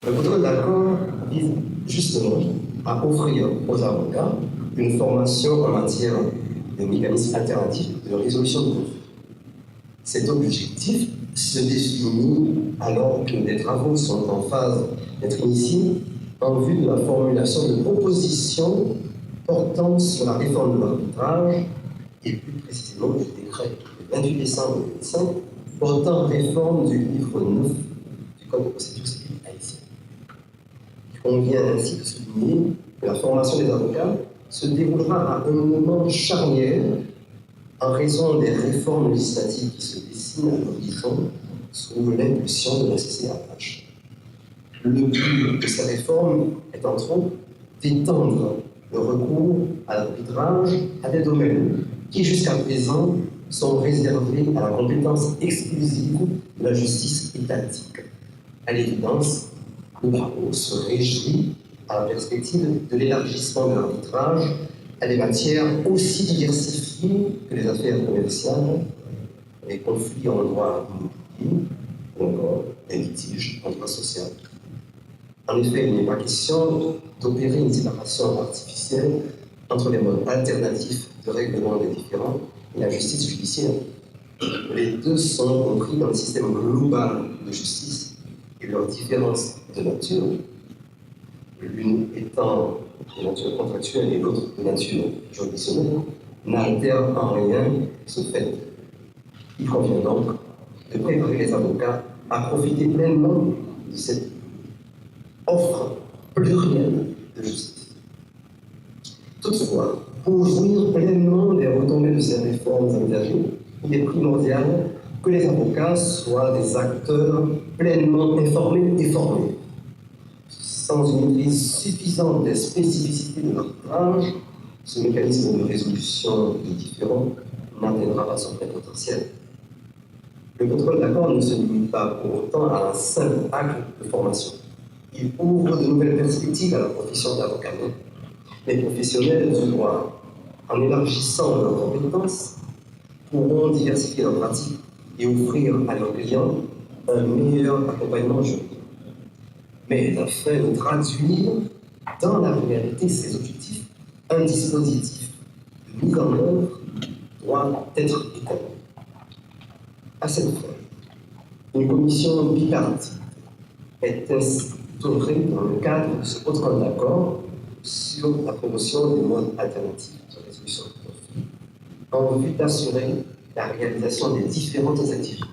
Le protocole d'accord vise justement à offrir aux avocats une formation en matière de mécanismes alternatifs de résolution de conflits. Cet objectif se définit alors que des travaux sont en phase d'être initiés en vue de la formulation de propositions portant sur la réforme de l'arbitrage et plus précisément du décret du 28 décembre 2005 portant réforme du livre 9 du Code de procédure civile haïtien. Il convient ainsi de souligner que la formation des avocats se déroulera à un moment charnière en raison des réformes législatives qui se dessinent à l'horizon sous l'impulsion de la CCAH. Le but de ces réformes est entre autres d'étendre le recours à l'arbitrage à des domaines qui jusqu'à présent sont réservés à la compétence exclusive de la justice étatique. À l'évidence, le barreau se réjouit à la perspective de l'élargissement de l'arbitrage à des matières aussi diversifiées que les affaires commerciales, les conflits en droit immobilier ou encore les litiges en droit social. En effet, il n'est pas question d'opérer une séparation artificielle entre les modes alternatifs de règlement des différends et la justice judiciaire. Les deux sont compris dans le système global de justice et leurs différences de nature, l'une étant de nature contractuelle et l'autre de nature juridictionnelle, n'altèrent en rien ce fait. Il convient donc de préparer les avocats à profiter pleinement de cette offre plurielle de justice. Toutefois, pour jouir pleinement des retombées de ces réformes envisagées, il est primordial que les avocats soient des acteurs pleinement informés et formés. Sans une maîtrise suffisante des spécificités de l'arbitrage, ce mécanisme de résolution des différends n'atteindra pas son plein potentiel. Le contrôle d'accord ne se limite pas pour autant à un simple acte de formation. Il ouvre de nouvelles perspectives à la profession d'avocat. Les professionnels du droit, en élargissant leurs compétences, pourront diversifier leurs pratiques et offrir à leurs clients un meilleur accompagnement juridique. Mais afin de traduire dans la réalité ces objectifs, un dispositif de mise en œuvre doit être établi. À cette fin, une commission bipartite est instaurée dans le cadre de ce protocole d'accord sur la promotion des modes alternatifs de résolution de conflits en vue d'assurer la réalisation des différentes activités.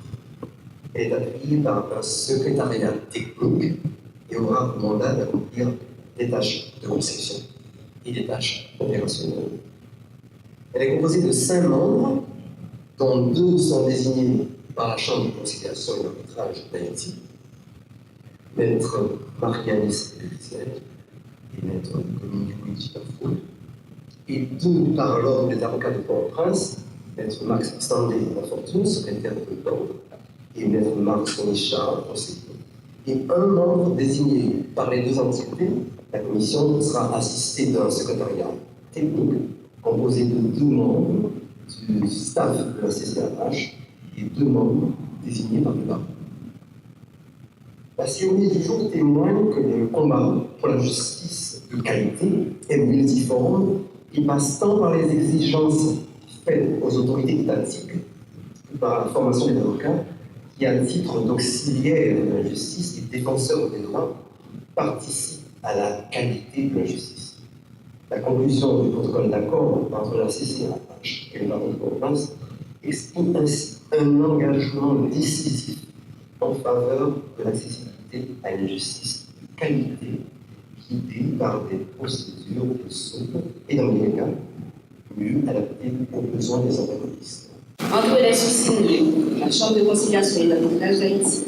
Elle est appuyée par un secrétariat technique et aura pour mandat d'accomplir des tâches de conception et des tâches opérationnelles. Elle est composée de 5 membres, dont 2 sont désignés par la Chambre de conciliation et d'arbitrage d'Haïti, Maître Marianis Pelletier et Maître Dominique Luigi Carrefour, et 2 par l'ordre des avocats de Port-au-Prince, Maître Max Standé de la Fortune, secrétaire de l'ordre, et Maître Marc Sonichard, conseiller. Et un membre désigné par les 2 entités, la commission sera assistée d'un secrétariat technique composé de 2 membres du staff de la CCAH et 2 membres désignés par le barreau. La cérémonie du jour témoigne que le combat pour la justice de qualité est multiforme et passe tant par les exigences faites aux autorités étatiques que par la formation des avocats qui, à titre d'auxiliaire de la justice et défenseur des droits, participent à la qualité de la justice. La conclusion du protocole d'accord entre la CCAH et le barreau de Port-au-Prince exprime ainsi un engagement décisif en faveur de l'accessibilité à une justice de qualité guidée par des procédures de souples et dans les cas mieux adaptées aux besoins des antagonistes. Entre les sous-signés, la Chambre de conciliation et d'arbitrage d'Haïti,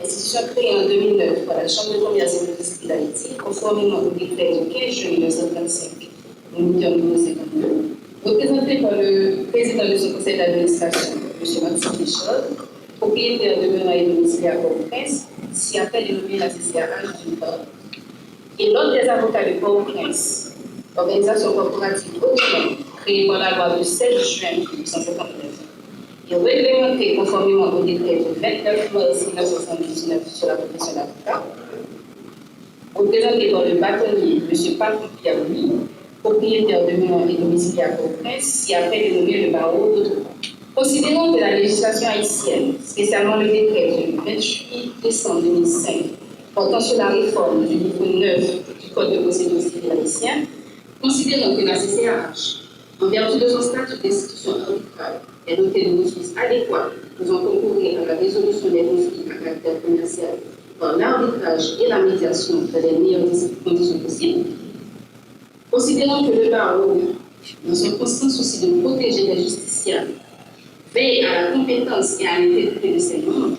institution créée en 2009 par la Chambre de commerce et d'industrie d'Haïti, conformément au décret du 15 juin 1935, numéro 52, représenté par le président de ce conseil d'administration, M. Maxime Michaud, propriétaire de demeure et domiciliaire à Port-au-Prince, s'y appelle dénommé la CCAH d'une part, et l'ordre des avocats de Port-au-Prince, organisation corporative autonome créée par la loi du 16 juin 1959, et réglementée conformément au décret du 29 mars 1979 sur la profession d'avocat, représenté par le bâtonnier M. Patrick Piaoui, propriétaire de demeure et domicilié à Port-au-Prince, qui a fait dénommer le barreau d'autre part. Considérant que la législation haïtienne, spécialement le décret du 28 décembre 2005, portant sur la réforme du livre 9 du Code de procédure civile haïtien, considérant que la CCAH, en vertu de son statut d'institution arbitrale, est dotée de ressources adéquates pouvant concourir à la résolution des conflits à caractère commercial par l'arbitrage et la médiation dans les meilleures conditions possibles, considérant que le barreau, dans son constant souci de protéger les justiciables, veille à la compétence et à l'intégrité de ses membres,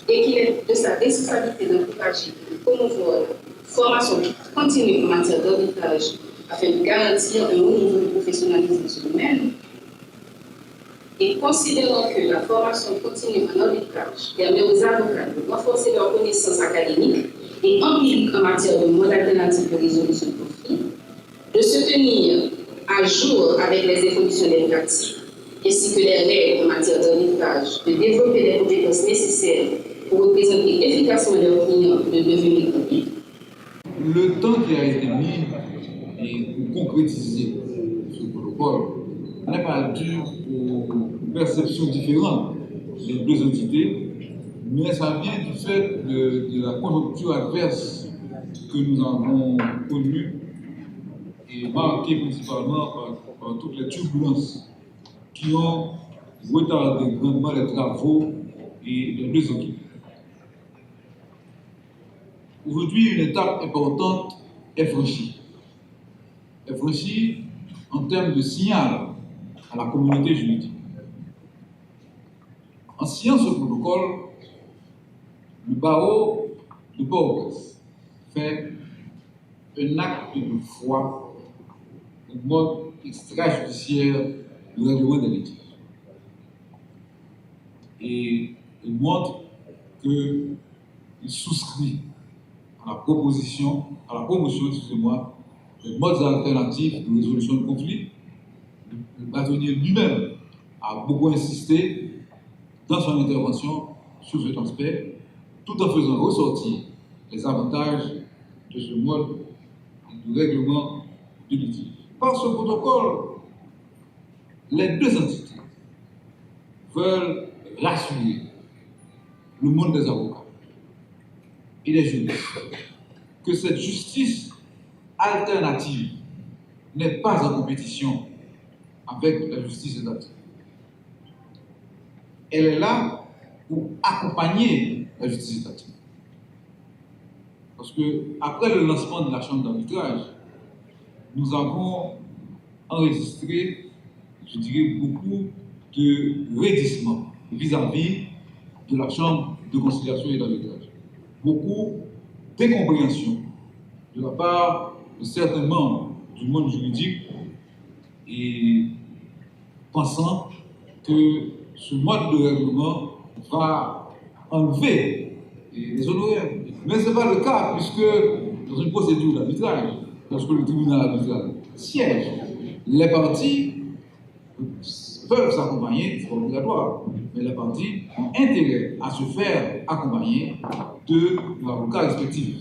et qu'il est de sa responsabilité d'encourager et de promouvoir la formation continue en matière d'arbitrage afin de garantir un haut niveau de professionnalisme dans ce domaine, et considérant que la formation continue en arbitrage permet aux avocats de renforcer leurs connaissances académiques et empiriques en matière de modes alternatifs de résolution de conflits, de se tenir à jour avec les évolutions des pratiques, ainsi que les règles en matière d'arbitrage, de développer les compétences nécessaires pour représenter efficacement leurs clients et de devenir public. Le temps qui a été mis et pour concrétiser ce protocole n'est pas dû aux perceptions différentes des deux entités, mais ça vient du fait de la conjoncture adverse que nous avons connue et marquée principalement par toutes les turbulences qui ont retardé grandement les travaux et les deux équipes. Aujourd'hui, une étape importante est franchie. Est franchie en termes de signal à la communauté juridique. En signant ce protocole, le barreau de Port-au-Prince fait un acte de foi au mode extrajudiciaire du règlement des litiges. Et il montre qu'il souscrit à la promotion, excusez-moi, des modes alternatifs de résolution de conflits. Le bâtonnier lui-même a beaucoup insisté dans son intervention sur cet aspect, tout en faisant ressortir les avantages de ce mode de règlement du litige. Par ce protocole, les deux entités veulent rassurer le monde des avocats et des juristes que cette justice alternative n'est pas en compétition avec la justice étatique. Elle est là pour accompagner la justice étatique. Parce que après le lancement de la chambre d'arbitrage, nous avons enregistré, je dirais, beaucoup de raidissements vis-à-vis de la chambre de conciliation et d'arbitrage. Beaucoup d'incompréhension de la part de certains membres du monde juridique et pensant que ce mode de règlement va enlever les honoraires. Mais ce n'est pas le cas, puisque dans une procédure d'arbitrage, lorsque le tribunal arbitral siège, les parties peuvent s'accompagner, c'est pas obligatoire, mais les parties ont intérêt à se faire accompagner de l'avocat respectif.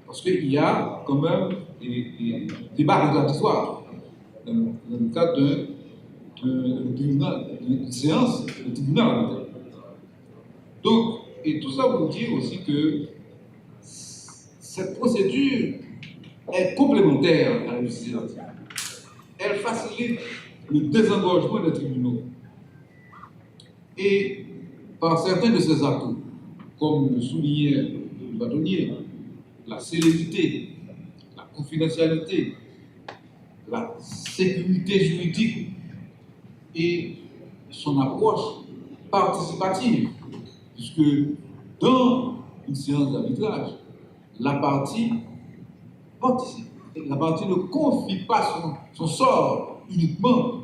Parce qu'il y a quand même des débats contradictoires dans le cadre d'une séance de tribunal arbitral. Donc, et tout ça pour dire aussi que cette procédure est complémentaire à la justice étatique. Elle facilite le désengorgement des tribunaux. Et par certains de ses atouts, comme le soulignait le bâtonnier, la célérité, la confidentialité, la sécurité juridique et son approche participative, puisque dans une séance d'arbitrage, la partie participe. La partie ne confie pas son sort uniquement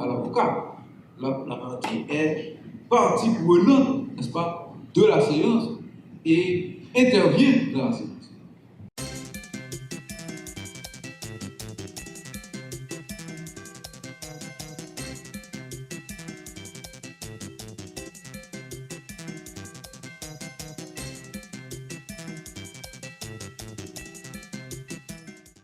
à l'avocat. La partie est partie prenante, n'est-ce pas, de la séance et intervient dans la séance.